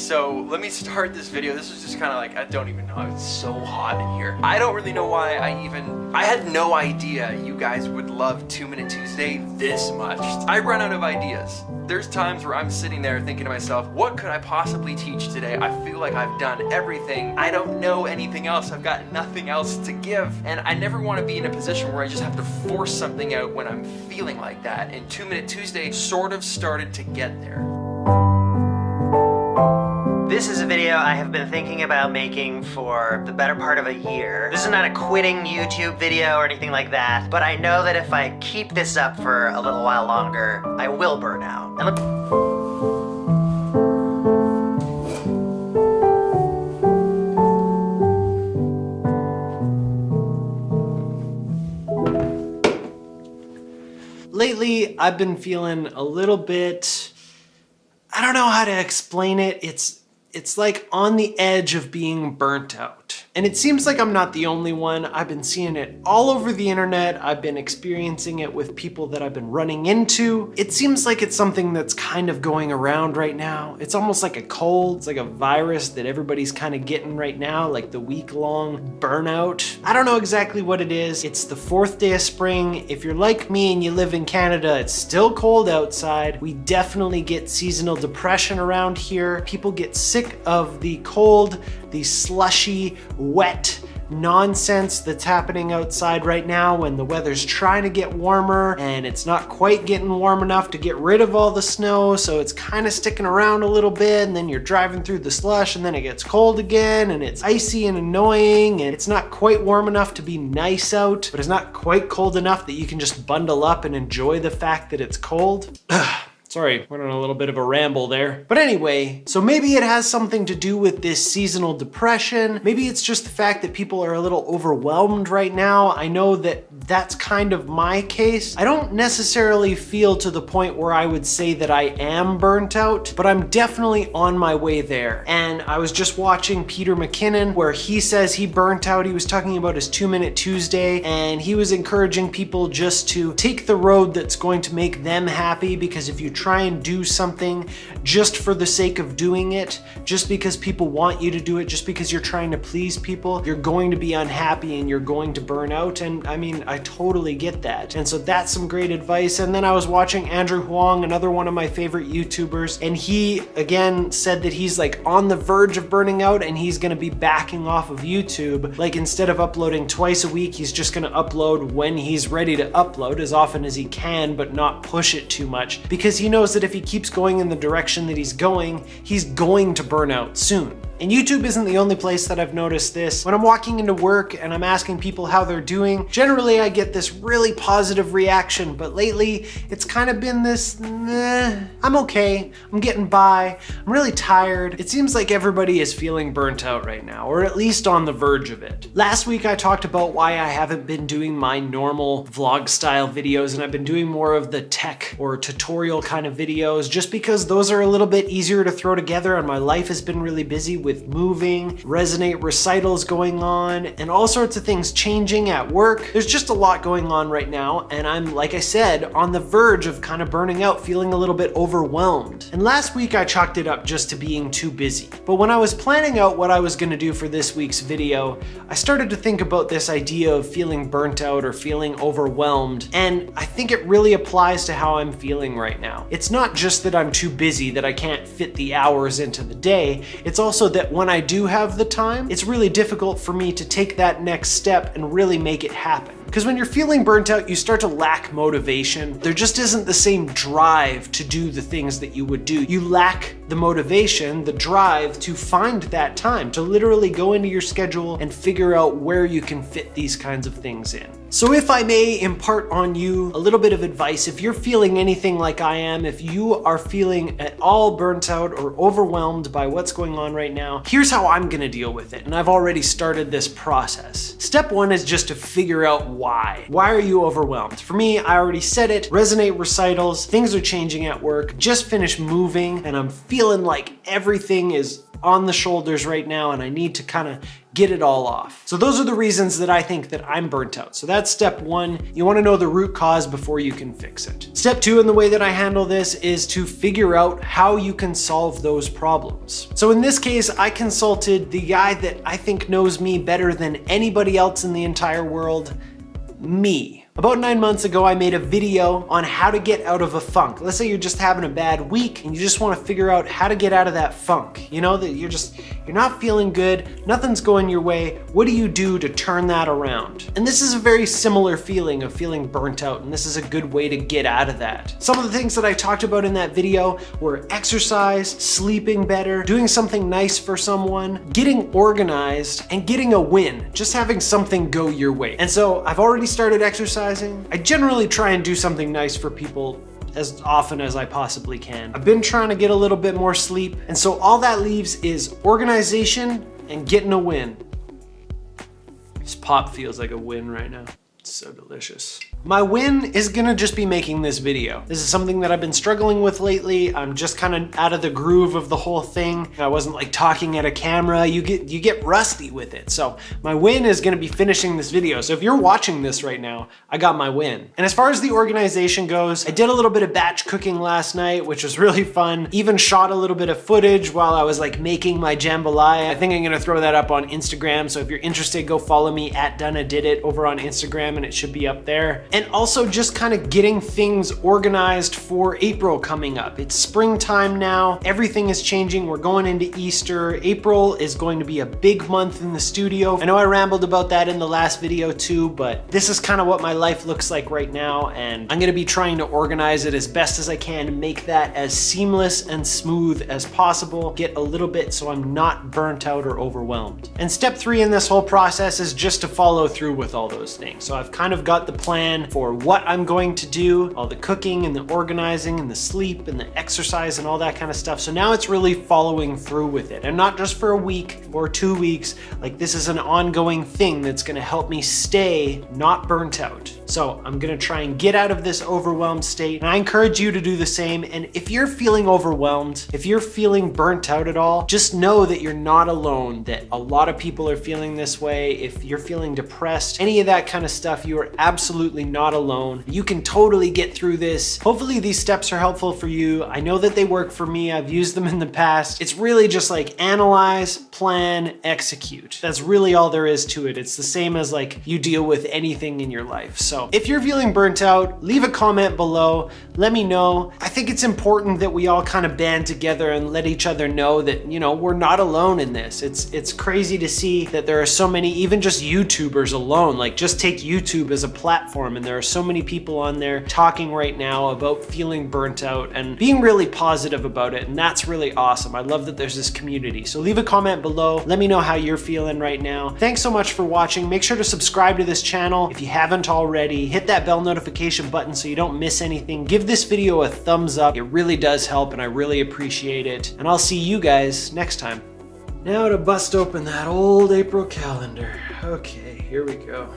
so let me start this video. This is just kind of like, I don't even know. It's so hot in here. I don't really know why I had no idea you guys would love 2 Minute Tuesday this much. I run out of ideas. There's times where I'm sitting there thinking to myself, what could I possibly teach today? I feel like I've done everything. I don't know anything else. I've got nothing else to give. And I never want to be in a position where I just have to force something out when I'm feeling like that. And 2 Minute Tuesday sort of started to get there. This is a video I have been thinking about making for the better part of a year. This is not a quitting YouTube video or anything like that, but I know that if I keep this up for a little while longer, I will burn out. Lately, I've been feeling a little bit, I don't know how to explain it. It's like on the edge of being burnt out. And it seems like I'm not the only one. I've been seeing it all over the internet. I've been experiencing it with people that I've been running into. It seems like it's something that's kind of going around right now. It's almost like a cold. It's like a virus that everybody's kind of getting right now, like the week-long burnout. I don't know exactly what it is. It's the 4th day of spring. If you're like me and you live in Canada, it's still cold outside. We definitely get seasonal depression around here. People get sick of the cold, the slushy, wet nonsense that's happening outside right now when the weather's trying to get warmer and it's not quite getting warm enough to get rid of all the snow, so it's kind of sticking around a little bit, and then you're driving through the slush and then it gets cold again and it's icy and annoying, and it's not quite warm enough to be nice out, but it's not quite cold enough that you can just bundle up and enjoy the fact that it's cold. Sorry, went on a little bit of a ramble there. But anyway, so maybe it has something to do with this seasonal depression. Maybe it's just the fact that people are a little overwhelmed right now. I know that that's kind of my case. I don't necessarily feel to the point where I would say that I am burnt out, but I'm definitely on my way there. And I was just watching Peter McKinnon where he says he burnt out. He was talking about his 2 Minute Tuesday, and he was encouraging people just to take the road that's going to make them happy, because if you try and do something just for the sake of doing it, just because people want you to do it, just because you're trying to please people, you're going to be unhappy and you're going to burn out. And I mean, I totally get that. And so that's some great advice. And then I was watching Andrew Huang, another one of my favorite YouTubers, and he again said that he's like on the verge of burning out and he's gonna be backing off of YouTube. Like, instead of uploading twice a week, he's just gonna upload when he's ready to upload, as often as he can, but not push it too much, because he knows that if he keeps going in the direction that he's going to burn out soon. And YouTube isn't the only place that I've noticed this. When I'm walking into work and I'm asking people how they're doing, generally I get this really positive reaction, but lately it's kind of been this, I'm okay, I'm getting by, I'm really tired. It seems like everybody is feeling burnt out right now, or at least on the verge of it. Last week I talked about why I haven't been doing my normal vlog style videos, and I've been doing more of the tech or tutorial kind of videos, just because those are a little bit easier to throw together, and my life has been really busy with moving, Resonate recitals going on, and all sorts of things changing at work. There's just a lot going on right now, and I'm, like I said, on the verge of kind of burning out, feeling a little bit overwhelmed. And last week I chalked it up just to being too busy. But when I was planning out what I was gonna do for this week's video, I started to think about this idea of feeling burnt out or feeling overwhelmed, and I think it really applies to how I'm feeling right now. It's not just that I'm too busy, that I can't fit the hours into the day, it's also that when I do have the time, it's really difficult for me to take that next step and really make it happen. Because when you're feeling burnt out, you start to lack motivation. There just isn't the same drive to do the things that you would do. You lack the motivation, the drive to find that time, to literally go into your schedule and figure out where you can fit these kinds of things in. So if I may impart on you a little bit of advice, if you're feeling anything like I am, if you are feeling at all burnt out or overwhelmed by what's going on right now, here's how I'm gonna deal with it. And I've already started this process. Step one is just to figure out why. Why are you overwhelmed? For me, I already said it, Resonate recitals, things are changing at work, just finished moving, and I'm feeling like everything is on the shoulders right now, and I need to kind of get it all off. So those are the reasons that I think that I'm burnt out. So that's step one. You want to know the root cause before you can fix it. Step two in the way that I handle this is to figure out how you can solve those problems. So in this case, I consulted the guy that I think knows me better than anybody else in the entire world, me. About 9 months ago, I made a video on how to get out of a funk. Let's say you're just having a bad week and you just want to figure out how to get out of that funk. You know, that you're not feeling good, nothing's going your way. What do you do to turn that around? And this is a very similar feeling of feeling burnt out, and this is a good way to get out of that. Some of the things that I talked about in that video were exercise, sleeping better, doing something nice for someone, getting organized, and getting a win, just having something go your way. And so I've already started exercising. I generally try and do something nice for people as often as I possibly can. I've been trying to get a little bit more sleep, and so all that leaves is organization and getting a win. This pop feels like a win right now. It's so delicious. My win is gonna just be making this video. This is something that I've been struggling with lately. I'm just kind of out of the groove of the whole thing. I wasn't like talking at a camera. You get rusty with it. So my win is gonna be finishing this video. So if you're watching this right now, I got my win. And as far as the organization goes, I did a little bit of batch cooking last night, which was really fun. Even shot a little bit of footage while I was like making my jambalaya. I think I'm gonna throw that up on Instagram. So if you're interested, go follow me at Dunna Did It over on Instagram, and it should be up there. And also just kind of getting things organized for April coming up. It's springtime now. Everything is changing. We're going into Easter. April is going to be a big month in the studio. I know I rambled about that in the last video too, but this is kind of what my life looks like right now, and I'm gonna be trying to organize it as best as I can to make that as seamless and smooth as possible. Get a little bit so I'm not burnt out or overwhelmed. And step three in this whole process is just to follow through with all those things. So I've kind of got the plan for what I'm going to do, all the cooking and the organizing and the sleep and the exercise and all that kind of stuff. So now it's really following through with it, and not just for a week or 2 weeks. Like, this is an ongoing thing that's gonna help me stay not burnt out. So I'm gonna try and get out of this overwhelmed state, and I encourage you to do the same. And if you're feeling overwhelmed, if you're feeling burnt out at all, just know that you're not alone, that a lot of people are feeling this way. If you're feeling depressed, any of that kind of stuff, you are absolutely not alone. You can totally get through this. Hopefully these steps are helpful for you. I know that they work for me. I've used them in the past. It's really just like analyze, plan, execute. That's really all there is to it. It's the same as like you deal with anything in your life. So if you're feeling burnt out, leave a comment below. Let me know. I think it's important that we all kind of band together and let each other know that, you know, we're not alone in this. It's crazy to see that there are so many, even just YouTubers alone. Like, just take YouTube as a platform, and there are so many people on there talking right now about feeling burnt out and being really positive about it, and that's really awesome. I love that there's this community. So leave a comment below. Let me know how you're feeling right now. Thanks so much for watching. Make sure to subscribe to this channel if you haven't already. Hit that bell notification button so you don't miss anything. Give this video a thumbs up. It really does help, and I really appreciate it. And I'll see you guys next time. Now to bust open that old April calendar. Okay, here we go.